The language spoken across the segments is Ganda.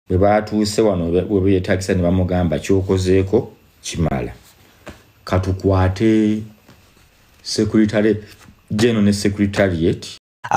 bwe batuuse wano we beetakisa ne bamugamba kyokozeeko kimala. Katukwate Secretary General ne Secretariat.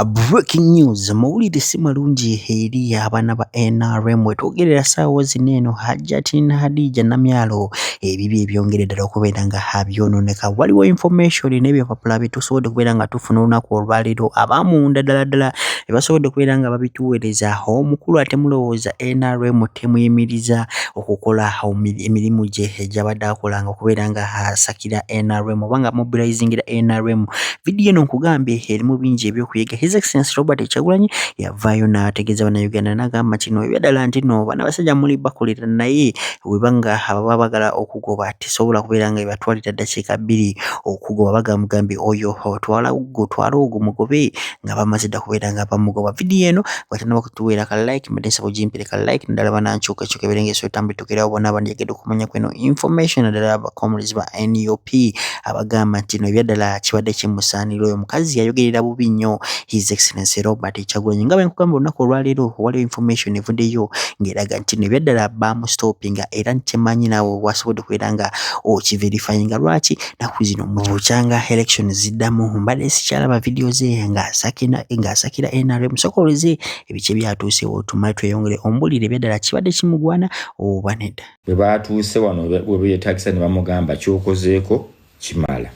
Breaking news mawulire si malungi eri abaana ba NRM wetwogerera ssaawa zino eno Hajjati ne Hadija Namyalo ebibi ebyongere ddala okubeera nga byononeka. Waliwo information n'ebyopapula bitusobodde okubeera nga tufuna olunaku olwaleero abamunda ddala basobodde okubeera nga babituweereza. Omukulu ate mulowooza NRM temuyimiriza okukola emirimu gye egyabadde akolanga okubeera nga asakira NRM oba nga mobilizingira NRM. Vidiyo eno nkugambye erimu bingi ebyokuyiga. His Excellency Robert Kyagulanyi yavaayo n'ategeeza bannayuganda n'agamba kino ebyaddala nti no bano abasajja muli bakolera naye webanga baba bagala okugoba tisobola kubeera nga batwalira ddakiika 2 okugoba bagambye oyo twala ogwo mugobe nga bamaze dda kubeera nga bamugoba. Vidiyo eno batanaba kutuweera ka like mbadde nsaba ogimpire ka like naddala banankyuka ebirengeso etambittukirawo bonna abandiyagedde okumanya kweno information naddala abakomulezi ba NUP abagamba nti no ebyaddala kibadde kimusaanira. Oyo mukazi yayogerera bubi nnyo His Excellency Robert Kyagulanyi nga bwe nkugamba olunaku olwaleero waliwo information evuddeyo ng'eraga nti no ebyaddala bamustoppinga era ntemanyi naawe wasobodde okubeera nga okiverifyinga. Lwaki naku zino mu bukyanga election ziddamu mbadde sikyalaba vidiyo ze ng'asakira NRM. Sokoleze ebiki byatuuse otumale tweyongere ombulire ebyaddala kibadde kimugwana oba nedda. Bwe batuuse wano we beetakisa ne bamugamba kyokozeeko kimala.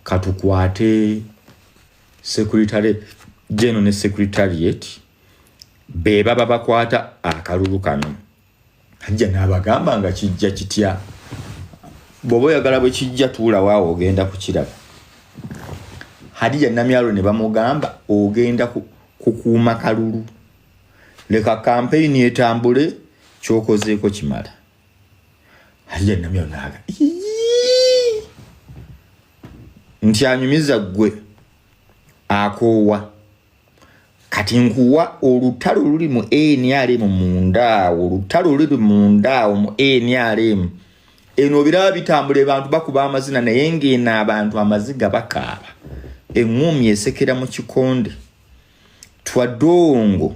Katukwate Secretary General ne Secretariat be baba bakwata akalulu kano. Hajja n'abagamba nga kijja kitya. Bw'oba oyagala bwe kijja tuula waawo ogenda kukiraba. Hadija Namyalo ne bamugamba ogenda kukuuma kalulu. Leka campaign etambule kyokozeeko kimala. Hadija Namyalo n'aga nti anyumiza ggwe akoowa kati nkuwa olutalo luli mu NRM munda olutalo luli munda mu NRM eno biraba bitambule abantu bakuba amazina naye ng'eno abantu amaziga bakaaba eŋŋumi esekera mu kikonde twadongo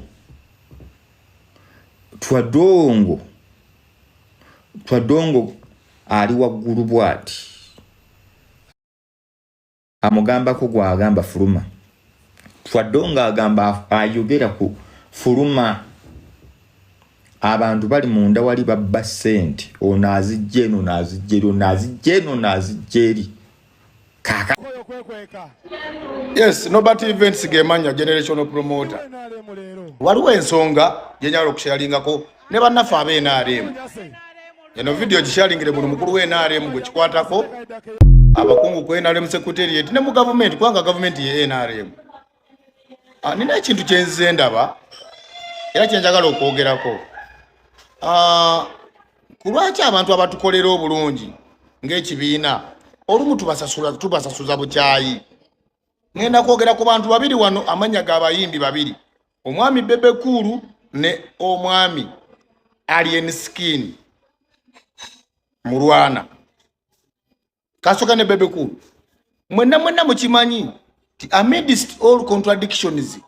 ali waggulu bw'ati amugambako gwagamba Fuluma twadonga agamba ayogera ku Fuluma abantu bali munda wali babba ssente ono azijjeri kaka. Yes, Nobody Events gemanya generational promoter. Waliwo ensonga gyenyala okushalingako ne bannaffe ab'e NRM. Eno video gishalingire buli mukulu w'e NRM gwe kikwatako abakungu ku NRM Secretariat ne mu government kubanga government ye NRM. Nina ekintu kyenzize ndaba era kyenjagala okwogerako. Kulwaki abantu abatukolera obulungi ng'ekibiina olumu tubasasuza bukyayi. Ngenda kwogera ku bantu babiri wano amanya g'abayimbi babiri. Omwami Bebe Cool ne omwami Alien Skin Murwana. Kasoka ne Bebe Cool. Mwenna mukimanyi ti amidst all contradictions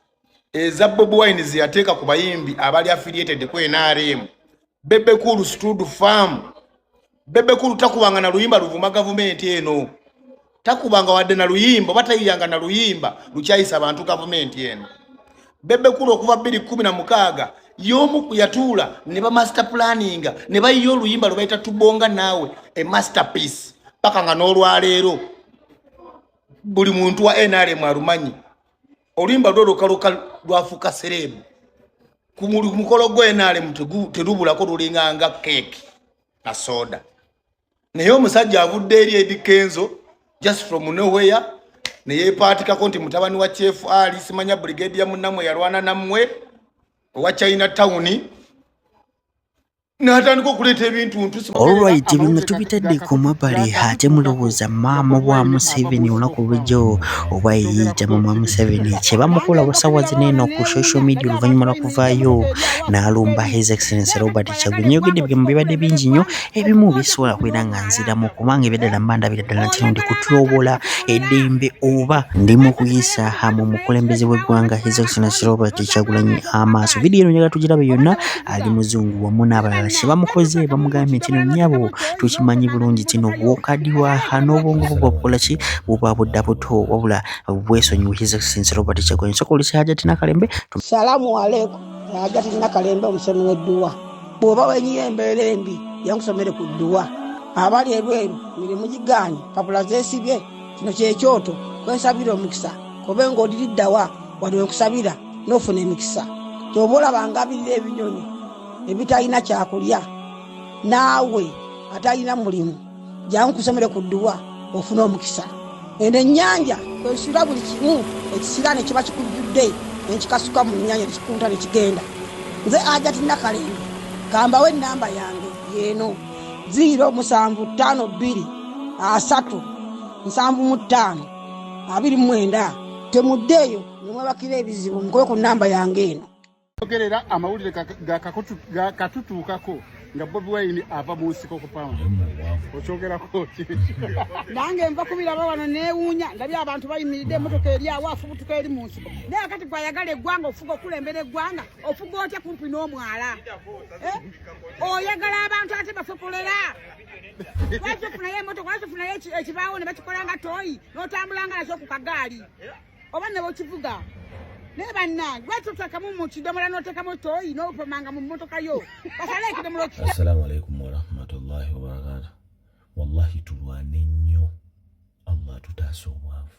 eza Bobi Wine yateeka ku bayimbi abali affiliated ku NRM. Bebe Cool stood firm. Bebe Cool takubanga na luyimba luvuma government eno. Takubanga wadde na luyimba batayiyanga na luyimba lukyayisa abantu government eno. Bebe Cool okuva 2016 yomu yatula ne ba master planning ne bayiyo luyimba lubaita tubonga nawe a masterpiece paka nga n'olwaleero buli muntu wa NRM alumanyi oluyimba lw'olukaluka lwafuuka serebu ku mukolo gwa NRM terubulako lulinga nga cake na soda. Naye omusajja avudde eri Eddie Kenzo just from nowhere ne yeepaatikako nti mutabani wa Chief Ali simanya brigade ya munnamwe yalwana nammwe owa China Town natandika okuleeta ebintu Alright, bino tubitadde ku mabbali ate mulowooza maama wa Museveni olunaku lw'ejjo oba yeyita maama wa Museveni kye bamukola wasawa zineeno ku social media oluvannyuma lwa kuvaayo n'alumba His Excellency Robert Kyagulanyi. Yogedde ebigambo bibadde bingi nnyo, ebimu bisobola kubeera nga nziramu kubanga ebyadala mbandabira ddala nti ndi kutulobola eddembe oba ndi mu kuyisa mu mukulembeze w'eggwanga His Excellency Robert Kyagulanyi amaaso. Vidiyo eno njagala tugirabe yonna, ali muzungu wamu n'abalala kye bamukoze bamugambye kino nnyabo tukimanyi bulungi kino bw'okaddiwa n'obwongo bwo bukola ki buba budda buto wabula bwesonyiwa His Excellency Robert Kyagulanyi. Sokolesi Hajati Nakalembe. Salamu alaikum. Hajati Nakalembe omusomi w'edduwa. Bw'oba wenyiyo embeera embi yankusomere ku dduwa. Abali ebweru mirimu gigaanyi papula zeesibye kino kyekyoto kwensabira omukisa kobe ng'odiriddawa wali wenkusabira n'ofuna emikisa. Ky'oba olabanga abirira ebinyonyi ebitalina kyakulya naawe atalina mulimu jankusomere ku dduwa ofuna omukisa. Eno ennyanja kwesula buli kimu ekisira ne kiba kikujjudde nekikasuka mu nnyanja nekikunta nekigenda. Nze Hajati Nakalembe gambawo ennamba yange yeeno 075237529 temuddeeyo nemwebakira ebizibu mukoye ku nnamba yange eno. Ogerera amawulire katutuukako nga Bobi Wine ava mu nsiko kupama okyogera koti nange nva kubiraba wano neewuunya ndabye abantu bayimiridde emmotoka eri awo afubutuka eri mu nsiko naye kati gwayagala eggwanga ofuga okulembera eggwanga ofuga otya kumpi n'omwala oyagala abantu ate bafokolera lwaki ofunayo emmotoka lwaki ofunayo ekibaawo ne bakikola nga toyi n'otambulanga nakyo ku kagaali oba ne bokivuga naye bannange lwaki otekamu mu kidomola n'otekamu toyi n'opamanga mu mmotoka yo basale ekidomola okita. Assalamu alaikum warahmatullahi wabarakatuh. Wallahi tulwane nnyo, Allah tutaasa obwavu.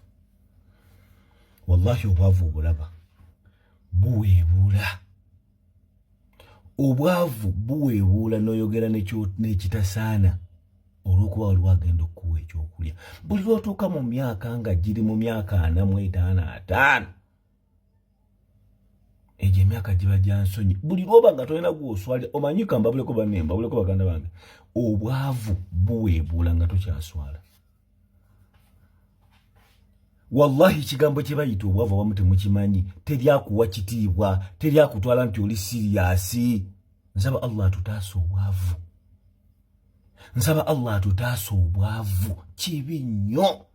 Wallahi obwavu obulaba buweebuula, obwavu buweebuula n'oyogera n'ekitasaana olw'okuba waliwo agenda okuwa ekyokulya. Buli lw'otuuka mu myaka nga giri mu myaka 45 eje myaka jiba jansonyi buli lwoba nga tolina gwoswalira omanyi kambabuleko banne mbabuleko baganda bange obwavu buweebuula nga tokyaswala. Wallahi kigambo kye bayita obwavu awamu temukimanyi, teryakuwa kitiibwa, teryakutwala nti oli siriyasi. Nsaba Allah atutaasa obwavu, nsaba Allah atutaasa obwavu, kibi nnyo.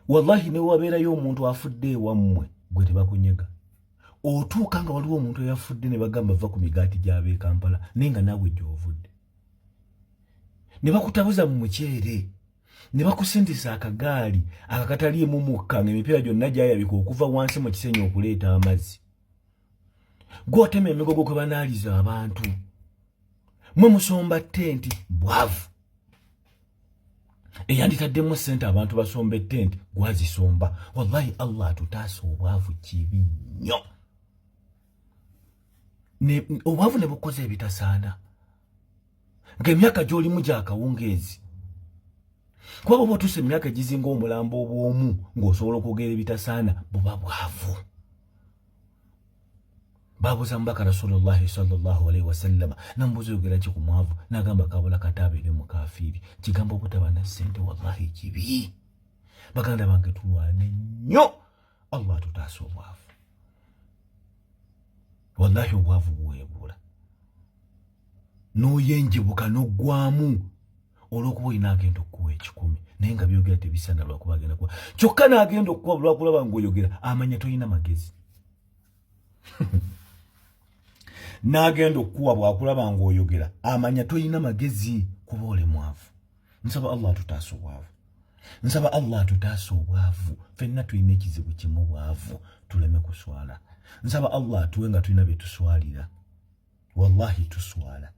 Wallahi ne wabeerayo omuntu afudde ewammwe gwe tebakunyega, otuuka nga waliwo omuntu eyafudde ne bagamba va ku migaati gy'ab'e Kampala naye nga naawe gy'ovudde, ne bakutabuza mu muceere, ne bakusindisa akagaali akakataliimu mukka ng'emipiira gyonna gyayabika okuva wansi mu kisenyi okuleeta amazzi. Gw'otema emigogo kwe banaaliza abantu, mwe musomba ttenti bwavu. Eyanditaddemu ssente abantu basomba ettenti gwazisomba. Wallahi Allah atutaasa obwavu kibi nnyo. Obwavu ne bukoze ebitasaana ng'emyaka gy'olimu gya kawungeezi. Kuba bw'oba otuuse emyaka egizinga omulambo obw'omu ng'osobola okwogera ebitasaana buba bwavu. Babuuza mubaka Rasulullahi sallallahu alaihi wasallam namubuuza oyogera ki ku mwavu n'agamba kabula katabeere mukafiiri. Kigambo obutaba na ssente wallahi kibi. Baganda bange tulwane nnyo, Allah atutaasa obwavu. Wallahi obwavu buweebuula n'oyenjebuka n'oggwamu olw'okuba olina agenda okukuwa 10 naye nga byogera tebisana lwakuba agenda kuwa kyokka n'agenda okukuwa lwakulaba ng'oyogera amanya tolina magezi. N'agenda okukuwa bwakulaba ng'oyogera amanya tolina magezi kuba oli mwavu. Nsaba Allah atutaasa obwavu, nsaba Allah atutaasa obwavu. Ffenna tulina ekizibu kimu bwavu, tuleme kuswala. Nsaba Allah atuwe nga tulina bye tuswalira. Wallahi tuswala.